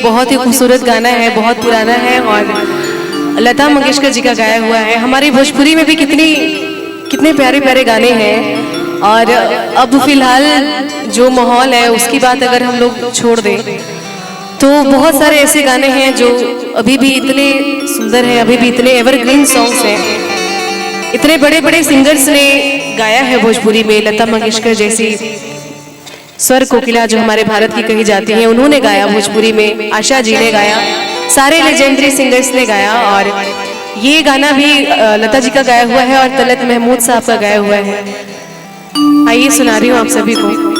बहुत ही खूबसूरत गाना है, बहुत पुराना है और लता मंगेशकर जी का गाया हुआ है। हमारी भोजपुरी में भी कितने प्यारे प्यारे गाने हैं। और अब फिलहाल जो माहौल है उसकी बात अगर हम लोग छोड़ दें तो बहुत सारे ऐसे गाने हैं जो अभी भी इतने सुंदर हैं, अभी भी इतने एवरग्रीन सॉन्ग्स हैं। इतने बड़े बड़े सिंगर्स ने गाया है भोजपुरी में। लता मंगेशकर जैसी स्वर कोकिला जो हमारे भारत की कही जाती है, उन्होंने गाया भोजपुरी में। आशा जी ने गाया, सारे लेजेंडरी सिंगर्स ने गाया। और ये गाना भी लता जी का गाया हुआ है और तलत महमूद साहब का गाया हुआ है। आइए सुना रही हूँ आप सभी को।